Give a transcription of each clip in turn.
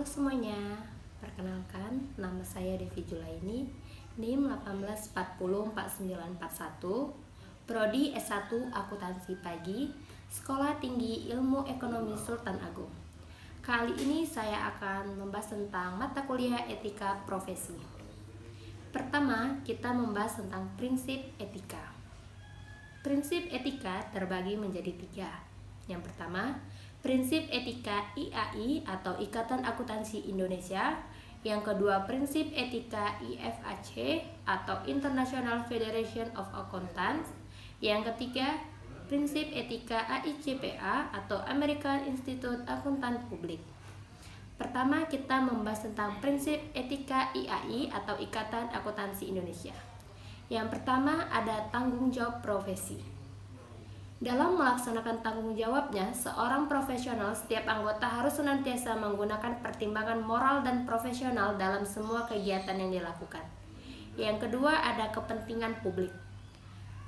semuanya, perkenalkan nama saya Devi Julaini, NIM 18404941, Prodi S1 Akuntansi Pagi, Sekolah Tinggi Ilmu Ekonomi Sultan Agung. Kali ini saya akan membahas tentang mata kuliah etika profesi. Pertama, kita membahas tentang prinsip etika. Prinsip etika terbagi menjadi 3. Yang pertama, prinsip etika IAI atau Ikatan Akuntansi Indonesia. Yang kedua, prinsip etika IFAC atau International Federation of Accountants. Yang ketiga, prinsip etika AICPA atau American Institute Akuntan Publik. Pertama, kita membahas tentang prinsip etika IAI atau Ikatan Akuntansi Indonesia. Yang pertama ada tanggung jawab profesi. Dalam melaksanakan tanggung jawabnya, seorang profesional setiap anggota harus senantiasa menggunakan pertimbangan moral dan profesional dalam semua kegiatan yang dilakukan. Yang kedua ada kepentingan publik.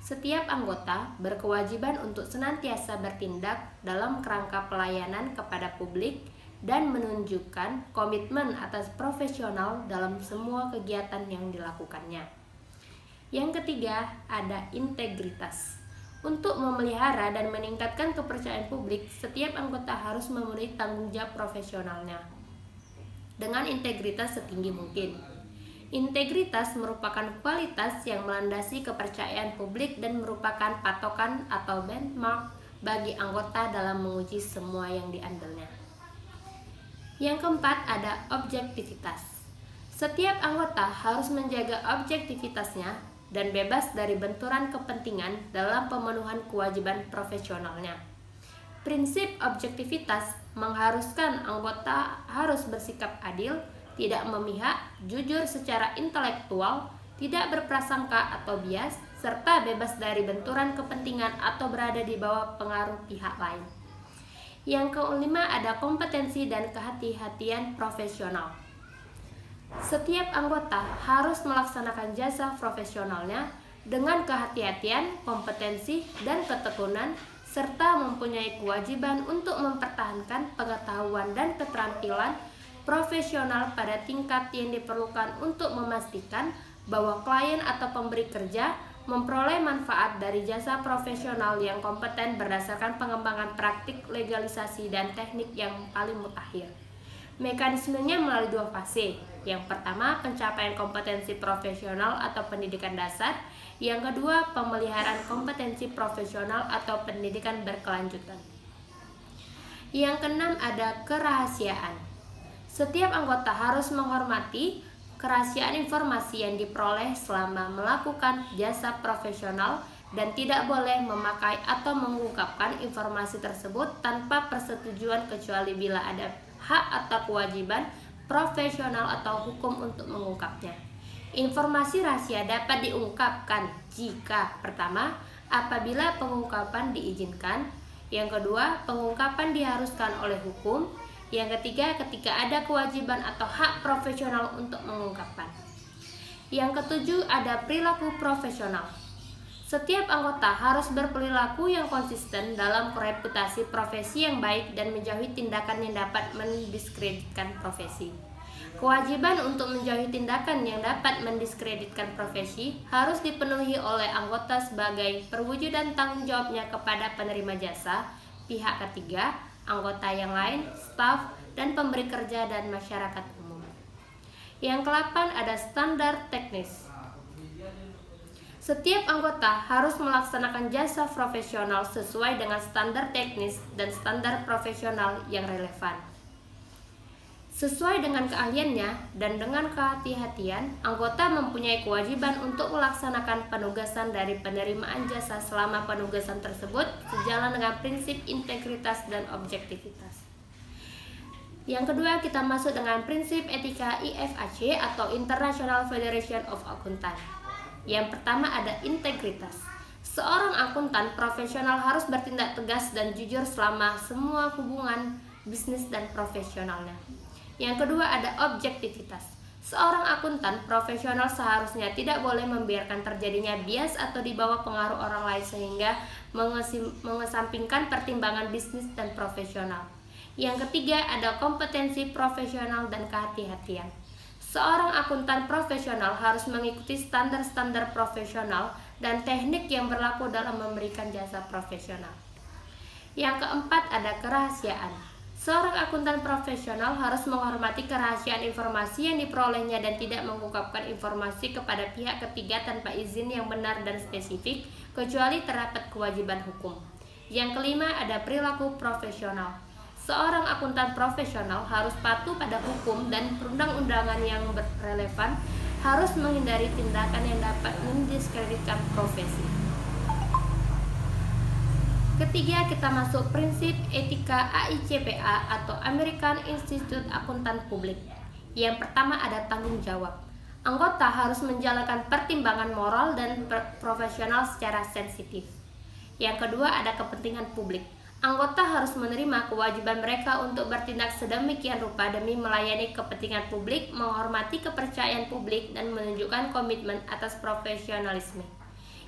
Setiap anggota berkewajiban untuk senantiasa bertindak dalam kerangka pelayanan kepada publik dan menunjukkan komitmen atas profesional dalam semua kegiatan yang dilakukannya. Yang ketiga ada integritas. Untuk memelihara dan meningkatkan kepercayaan publik, setiap anggota harus memenuhi tanggung jawab profesionalnya dengan integritas setinggi mungkin. Integritas merupakan kualitas yang melandasi kepercayaan publik dan merupakan patokan atau benchmark bagi anggota dalam menguji semua yang diambilnya. Yang keempat ada objektivitas. Setiap anggota harus menjaga objektivitasnya dan bebas dari benturan kepentingan dalam pemenuhan kewajiban profesionalnya. Prinsip objektivitas mengharuskan anggota harus bersikap adil, tidak memihak, jujur secara intelektual, tidak berprasangka atau bias, serta bebas dari benturan kepentingan atau berada di bawah pengaruh pihak lain. Yang kelima ada kompetensi dan kehati-hatian profesional. Setiap anggota harus melaksanakan jasa profesionalnya dengan kehati-hatian, kompetensi, dan ketekunan, serta mempunyai kewajiban untuk mempertahankan pengetahuan dan keterampilan profesional pada tingkat yang diperlukan untuk memastikan bahwa klien atau pemberi kerja memperoleh manfaat dari jasa profesional yang kompeten berdasarkan pengembangan praktik, legalisasi, dan teknik yang paling mutakhir. Mekanismenya melalui 2 fase. Yang pertama, pencapaian kompetensi profesional atau pendidikan dasar. Yang kedua, pemeliharaan kompetensi profesional atau pendidikan berkelanjutan. Yang keenam ada kerahasiaan. Setiap anggota harus menghormati kerahasiaan informasi yang diperoleh selama melakukan jasa profesional dan tidak boleh memakai atau mengungkapkan informasi tersebut tanpa persetujuan kecuali bila ada hak atau kewajiban profesional atau hukum untuk mengungkapnya. Informasi rahasia dapat diungkapkan jika pertama, apabila pengungkapan diizinkan, yang kedua, pengungkapan diharuskan oleh hukum, yang ketiga, ketika ada kewajiban atau hak profesional untuk mengungkapkan. Yang ketujuh, ada perilaku profesional. Setiap anggota harus berperilaku yang konsisten dalam reputasi profesi yang baik dan menjauhi tindakan yang dapat mendiskreditkan profesi. Kewajiban untuk menjauhi tindakan yang dapat mendiskreditkan profesi harus dipenuhi oleh anggota sebagai perwujudan tanggung jawabnya kepada penerima jasa, pihak ketiga, anggota yang lain, staf, dan pemberi kerja dan masyarakat umum. Yang ke-8 ada standar teknis. Setiap anggota harus melaksanakan jasa profesional sesuai dengan standar teknis dan standar profesional yang relevan. Sesuai dengan keahliannya dan dengan kehati-hatian, anggota mempunyai kewajiban untuk melaksanakan penugasan dari penerimaan jasa selama penugasan tersebut sejalan dengan prinsip integritas dan objektivitas. Yang kedua, kita masuk dengan prinsip etika IFAC atau International Federation of Accountants. Yang pertama ada integritas. Seorang akuntan profesional harus bertindak tegas dan jujur selama semua hubungan bisnis dan profesionalnya. Yang kedua ada objektivitas. Seorang akuntan profesional seharusnya tidak boleh membiarkan terjadinya bias atau dibawa pengaruh orang lain sehingga mengesampingkan pertimbangan bisnis dan profesional. Yang ketiga ada kompetensi profesional dan kehati-hatian. Seorang akuntan profesional harus mengikuti standar-standar profesional dan teknik yang berlaku dalam memberikan jasa profesional. Yang keempat ada kerahasiaan. Seorang akuntan profesional harus menghormati kerahasiaan informasi yang diperolehnya dan tidak mengungkapkan informasi kepada pihak ketiga tanpa izin yang benar dan spesifik, kecuali terdapat kewajiban hukum. Yang kelima ada perilaku profesional. Seorang akuntan profesional harus patuh pada hukum dan perundang-undangan yang relevan, harus menghindari tindakan yang dapat mendiskreditkan profesi. Ketiga, kita masuk prinsip etika AICPA atau American Institute Akuntan Publik. Yang pertama ada tanggung jawab. Anggota harus menjalankan pertimbangan moral dan profesional secara sensitif. Yang kedua ada kepentingan publik. Anggota harus menerima kewajiban mereka untuk bertindak sedemikian rupa demi melayani kepentingan publik, menghormati kepercayaan publik, dan menunjukkan komitmen atas profesionalisme.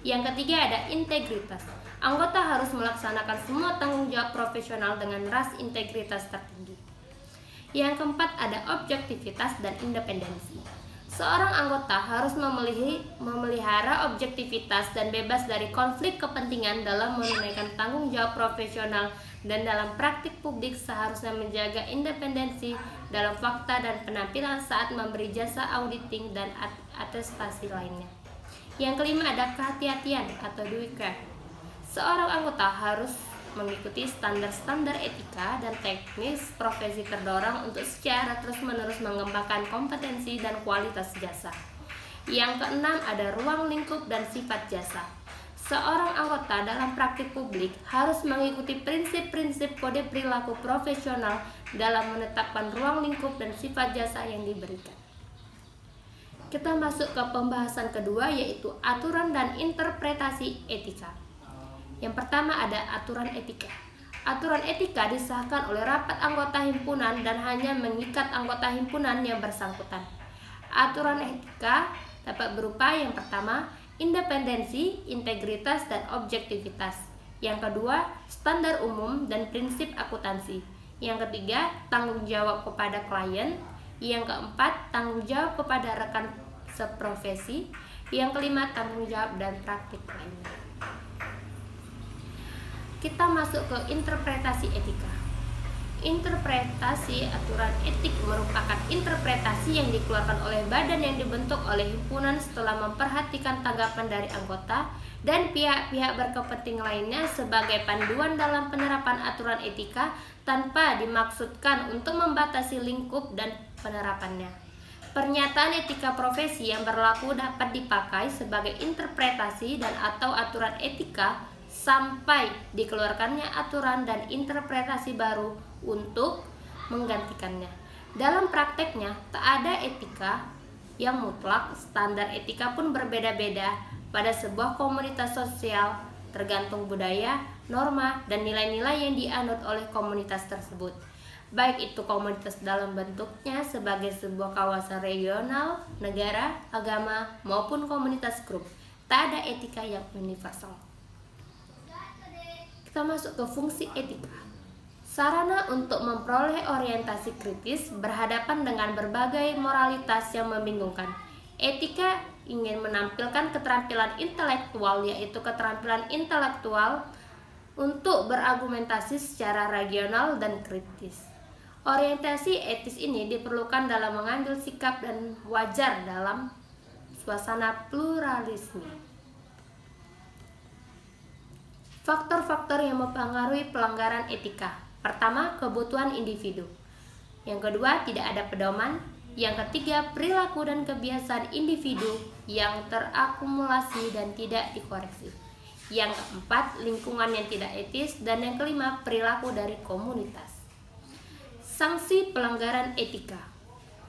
Yang ketiga ada integritas. Anggota harus melaksanakan semua tanggung jawab profesional dengan ras integritas tertinggi. Yang keempat ada objektivitas dan independensi. Seorang anggota harus memelihara objektivitas dan bebas dari konflik kepentingan dalam menunaikan tanggung jawab profesional, dan dalam praktik publik seharusnya menjaga independensi dalam fakta dan penampilan saat memberi jasa auditing dan atestasi lainnya. Yang kelima ada kehati-hatian atau due care. Seorang anggota harus mengikuti standar-standar etika dan teknis profesi terdorong untuk secara terus-menerus mengembangkan kompetensi dan kualitas jasa. Yang keenam ada ruang lingkup dan sifat jasa. Seorang anggota dalam praktik publik harus mengikuti prinsip-prinsip kode perilaku profesional dalam menetapkan ruang lingkup dan sifat jasa yang diberikan. Kita masuk ke pembahasan kedua, yaitu aturan dan interpretasi etika. Yang pertama ada aturan etika. Aturan etika disahkan oleh rapat anggota himpunan dan hanya mengikat anggota himpunan yang bersangkutan. Aturan etika dapat berupa yang pertama, independensi, integritas, dan objektivitas. Yang kedua, standar umum dan prinsip akuntansi. Yang ketiga, tanggung jawab kepada klien. Yang keempat, tanggung jawab kepada rekan seprofesi. Yang kelima, tanggung jawab dan praktik lainnya. Kita masuk ke interpretasi etika. Interpretasi aturan etik merupakan interpretasi yang dikeluarkan oleh badan yang dibentuk oleh himpunan setelah memperhatikan tanggapan dari anggota dan pihak-pihak berkepentingan lainnya sebagai panduan dalam penerapan aturan etika tanpa dimaksudkan untuk membatasi lingkup dan penerapannya. Pernyataan etika profesi yang berlaku dapat dipakai sebagai interpretasi dan atau aturan etika sampai dikeluarkannya aturan dan interpretasi baru untuk menggantikannya. Dalam prakteknya, tak ada etika yang mutlak, standar etika pun berbeda-beda pada sebuah komunitas sosial, tergantung budaya, norma, dan nilai-nilai yang dianut oleh komunitas tersebut. Baik itu komunitas dalam bentuknya sebagai sebuah kawasan regional, negara, agama, maupun komunitas grup. Tak ada etika yang universal. Kita masuk ke fungsi etika. Sarana untuk memperoleh orientasi kritis berhadapan dengan berbagai moralitas yang membingungkan. Etika ingin menampilkan keterampilan intelektual, yaitu keterampilan intelektual untuk berargumentasi secara regional dan kritis. Orientasi etis ini diperlukan dalam mengambil sikap dan wajar dalam suasana pluralisme. Faktor-faktor yang mempengaruhi pelanggaran etika. Pertama, kebutuhan individu. Yang kedua, tidak ada pedoman. Yang ketiga, perilaku dan kebiasaan individu yang terakumulasi dan tidak dikoreksi. Yang keempat, lingkungan yang tidak etis. Dan yang kelima, perilaku dari komunitas. Sanksi pelanggaran etika.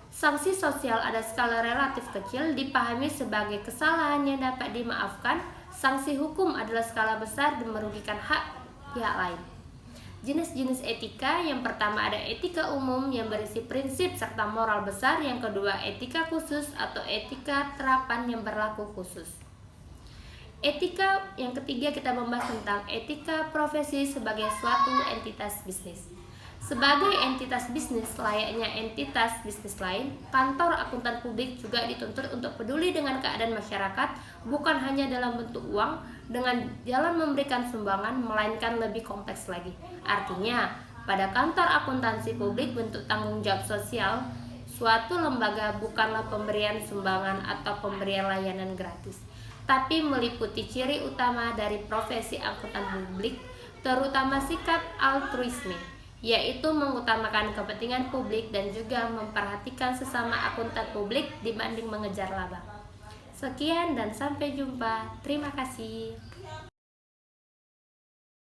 Sanksi sosial ada skala relatif kecil, dipahami sebagai kesalahan yang dapat dimaafkan. Sanksi hukum adalah skala besar dan merugikan hak pihak lain. Jenis-jenis etika, yang pertama ada etika umum yang berisi prinsip serta moral besar. Yang kedua, etika khusus atau etika terapan yang berlaku khusus. Etika yang ketiga kita membahas tentang etika profesi sebagai suatu entitas bisnis. Sebagai entitas bisnis layaknya entitas bisnis lain, kantor akuntan publik juga dituntut untuk peduli dengan keadaan masyarakat, bukan hanya dalam bentuk uang dengan jalan memberikan sumbangan, melainkan lebih kompleks lagi. Artinya, pada kantor akuntansi publik bentuk tanggung jawab sosial suatu lembaga bukanlah pemberian sumbangan atau pemberian layanan gratis, tapi meliputi ciri utama dari profesi akuntan publik, terutama sikap altruisme, yaitu mengutamakan kepentingan publik dan juga memperhatikan sesama akuntan publik dibanding mengejar laba. Sekian dan sampai jumpa. Terima kasih.